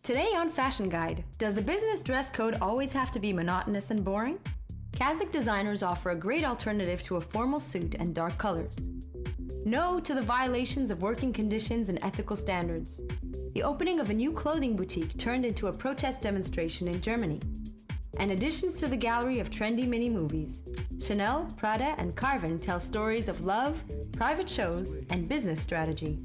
Today on Fashion Guide, does the business dress code always have to be monotonous and boring? Kazakh designers offer a great alternative to a formal suit and dark colors. No to the violations of working conditions and ethical standards. The opening of a new clothing boutique turned into a protest demonstration in Germany. And additions to the gallery of trendy mini-movies. Chanel, Prada and Carven tell stories of love, private shows, and business strategy.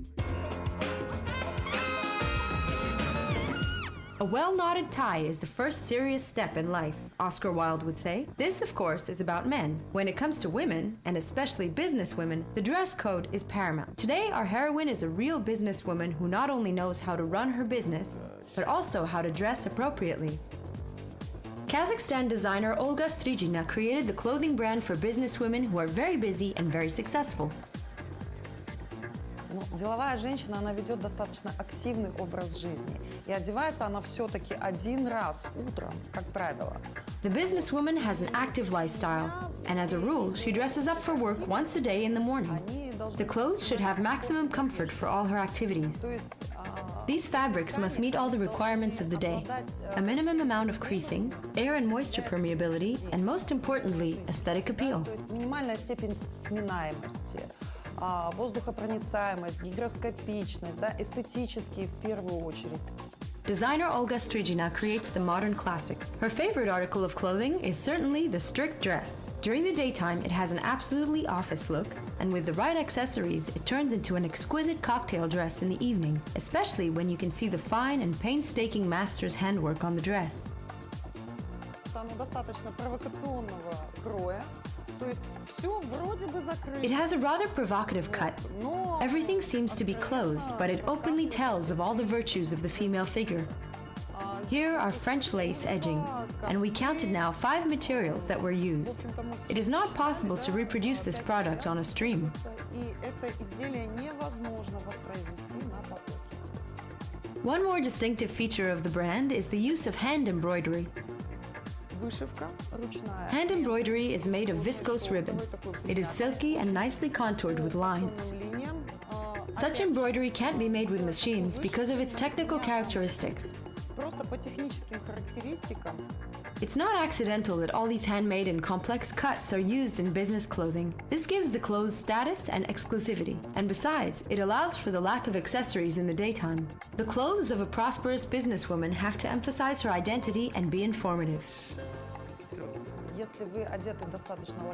A well-knotted tie is the first serious step in life, Oscar Wilde would say. This, of course, is about men. When it comes to women, and especially business women, the dress code is paramount. Today, our heroine is a real businesswoman who not only knows how to run her business, but also how to dress appropriately. Kazakhstan designer Olga Strijina created the clothing brand for businesswomen who are very busy and very successful. Деловая женщина, она ведет достаточно активный образ жизни. И одевается она все-таки один раз утром, как правило. The businesswoman has an active lifestyle, and as a rule, she dresses up for work once a day in the morning. The clothes should have maximum comfort for all her activities. These fabrics must meet all the requirements of the day. A minimum amount of creasing, air and moisture permeability, and most importantly, aesthetic appeal. Минимальная степень сминаемости. Воздухопроницаемость, гигроскопичность, да, эстетические в первую очередь. Designer Olga Strijina creates the modern classic. Her favorite article of clothing is certainly the strict dress. During the daytime, it has an absolutely office look, and with the right accessories, it turns into an exquisite cocktail dress in the evening, especially when you can see the fine and painstaking master's handwork on the dress. Оно достаточно провокационного кроя. It has a rather provocative cut. Everything seems to be closed, but it openly tells of all the virtues of the female figure. Here are French lace edgings, and we counted now 5 materials that were used. It is not possible to reproduce this product on a stream. One more distinctive feature of the brand is the use of hand embroidery. Hand embroidery is made of viscose ribbon. It is silky and nicely contoured with lines. Such embroidery can't be made with machines because of its technical characteristics. It's not accidental that all these handmade and complex cuts are used in business clothing. This gives the clothes status and exclusivity, and besides, it allows for the lack of accessories in the daytime. The clothes of a prosperous businesswoman have to emphasize her identity and be informative.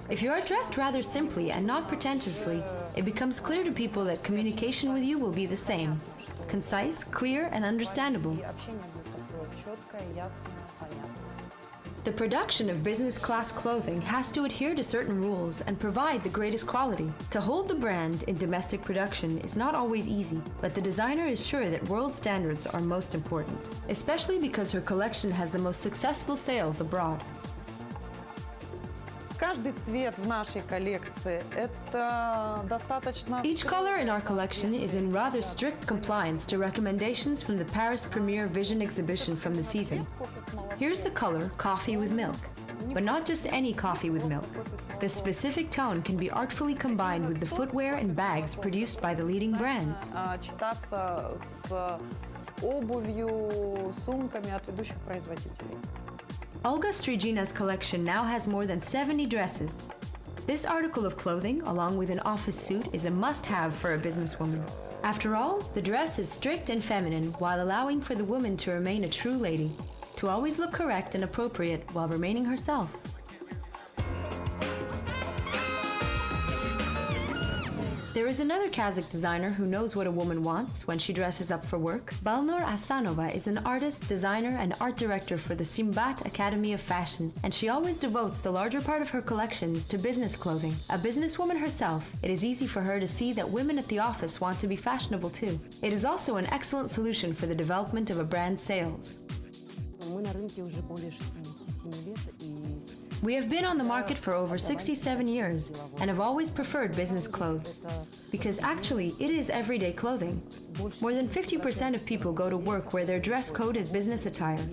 If you are dressed rather simply and not pretentiously, it becomes clear to people that communication with you will be the same. Concise, clear, and understandable. The production of business-class clothing has to adhere to certain rules and provide the greatest quality. To hold the brand in domestic production is not always easy, but the designer is sure that world standards are most important, especially because her collection has the most successful sales abroad. Each color in our collection is in rather strict compliance to recommendations from the Paris Premiere Vision exhibition from the season. Here's the color Coffee with Milk. But not just any coffee with milk. The specific tone can be artfully combined with the footwear and bags produced by the leading brands. Olga Strijina's collection now has more than 70 dresses. This article of clothing, along with an office suit, is a must-have for a businesswoman. After all, the dress is strict and feminine while allowing for the woman to remain a true lady, to always look correct and appropriate while remaining herself. There is another Kazakh designer who knows what a woman wants when she dresses up for work. Balnur Asanova is an artist, designer, and art director for the Simbat Academy of Fashion, and she always devotes the larger part of her collections to business clothing. A businesswoman herself, it is easy for her to see that women at the office want to be fashionable too. It is also an excellent solution for the development of a brand's sales. We have been on the market for over 67 years and have always preferred business clothes, because actually it is everyday clothing. More than 50% of people go to work where their dress code is business attire,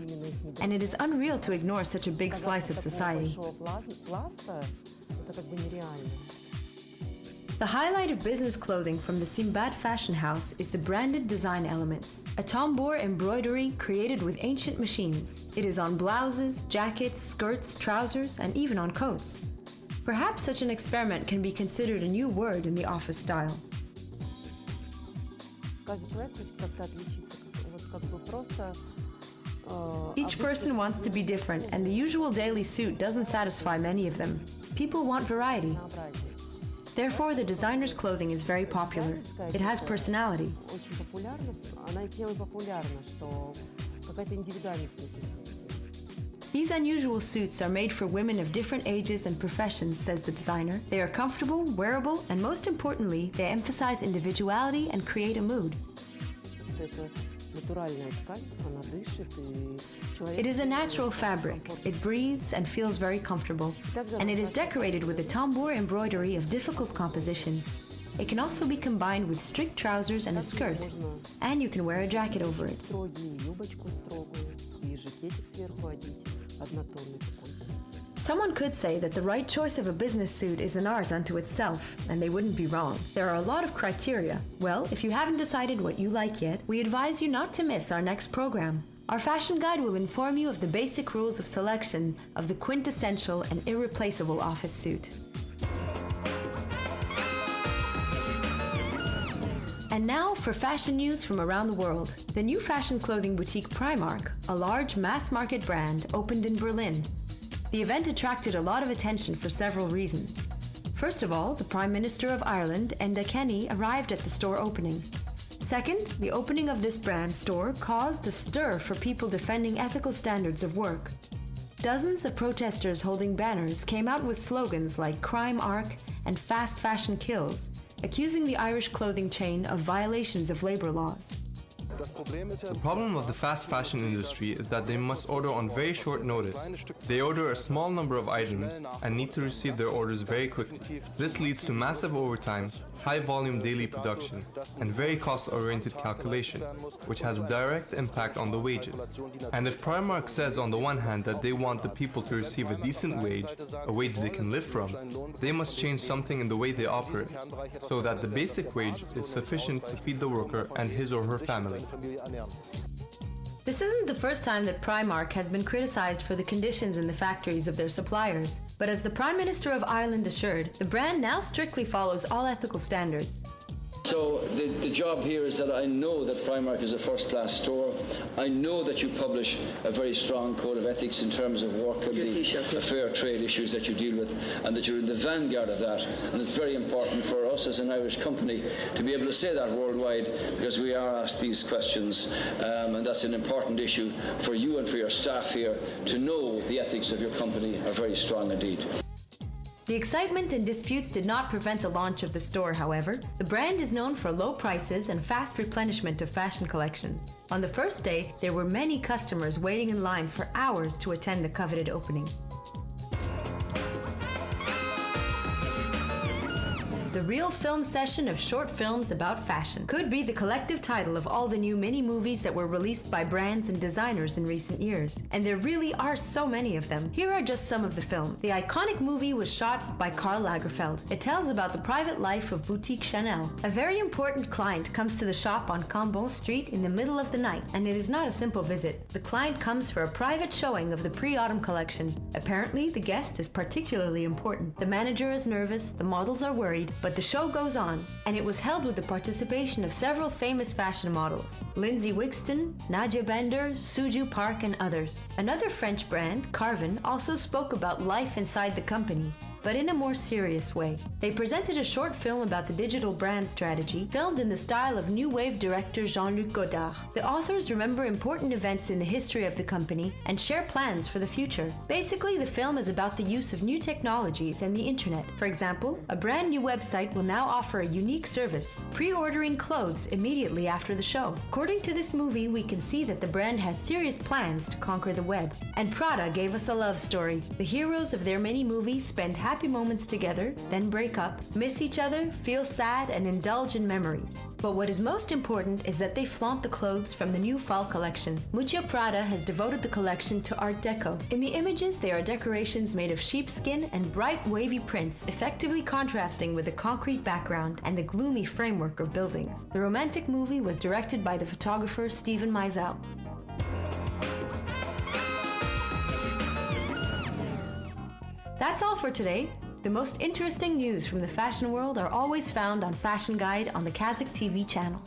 and it is unreal to ignore such a big slice of society. The highlight of business clothing from the Simbad fashion house is the branded design elements, a tambour embroidery created with ancient machines. It is on blouses, jackets, skirts, trousers, and even on coats. Perhaps such an experiment can be considered a new word in the office style. Each person wants to be different, and the usual daily suit doesn't satisfy many of them. People want variety. Therefore, the designer's clothing is very popular. It has personality. These unusual suits are made for women of different ages and professions, says the designer. They are comfortable, wearable, and most importantly, they emphasize individuality and create a mood. It is a natural fabric. It breathes and feels very comfortable. And it is decorated with a tambour embroidery of difficult composition. It can also be combined with strict trousers and a skirt. And you can wear a jacket over it. Someone could say that the right choice of a business suit is an art unto itself, and they wouldn't be wrong. There are a lot of criteria. Well, if you haven't decided what you like yet, we advise you not to miss our next program. Our fashion guide will inform you of the basic rules of selection of the quintessential and irreplaceable office suit. And now for fashion news from around the world. The new fashion clothing boutique Primark, a large mass-market brand, opened in Berlin. The event attracted a lot of attention for several reasons. First of all, the Prime Minister of Ireland, Enda Kenny, arrived at the store opening. Second, the opening of this brand store caused a stir for people defending ethical standards of work. Dozens of protesters holding banners came out with slogans like "Crime Arc" and "Fast Fashion Kills," accusing the Irish clothing chain of violations of labor laws. The problem of the fast fashion industry is that they must order on very short notice. They order a small number of items and need to receive their orders very quickly. This leads to massive overtime, high volume daily production, and very cost-oriented calculation, which has a direct impact on the wages. And if Primark says on the one hand that they want the people to receive a decent wage, a wage they can live from, they must change something in the way they operate, so that the basic wage is sufficient to feed the worker and his or her family. This isn't the first time that Primark has been criticized for the conditions in the factories of their suppliers. But as the Prime Minister of Ireland assured, the brand now strictly follows all ethical standards. So the job here is that I know that Primark is a first-class store. I know that you publish a very strong code of ethics in terms of work and the fair trade issues that you deal with, and that you're in the vanguard of that. And it's very important for us as an Irish company to be able to say that worldwide, because we are asked these questions, and that's an important issue for you and for your staff here to know the ethics of your company are very strong indeed. The excitement and disputes did not prevent the launch of the store, however. The brand is known for low prices and fast replenishment of fashion collections. On the first day, there were many customers waiting in line for hours to attend the coveted opening. The real film session of short films about fashion could be the collective title of all the new mini-movies that were released by brands and designers in recent years. And there really are so many of them. Here are just some of the film. The iconic movie was shot by Karl Lagerfeld. It tells about the private life of boutique Chanel. A very important client comes to the shop on Cambon Street in the middle of the night, and it is not a simple visit. The client comes for a private showing of the pre-autumn collection. Apparently, the guest is particularly important. The manager is nervous, the models are worried, but the show goes on, and it was held with the participation of several famous fashion models: Lindsay Wixton, Nadia Bender, Suju Park, and others. Another French brand, Carven, also spoke about life inside the company, but in a more serious way. They presented a short film about the digital brand strategy, filmed in the style of new wave director Jean-Luc Godard. The authors remember important events in the history of the company and share plans for the future. Basically, the film is about the use of new technologies and the internet. For example, a brand new website will now offer a unique service: pre-ordering clothes immediately after the show. According According to this movie, we can see that the brand has serious plans to conquer the web. And Prada gave us a love story. The heroes of their many movies spend happy moments together, then break up, miss each other, feel sad, and indulge in memories. But what is most important is that they flaunt the clothes from the new fall collection. Mucho Prada has devoted the collection to Art Deco. In the images, there are decorations made of sheepskin and bright wavy prints, effectively contrasting with the concrete background and the gloomy framework of buildings. The romantic movie was directed by the photographer Steven Meisel. That's all for today. The most interesting news from the fashion world are always found on Fashion Guide on the Kazakh TV channel.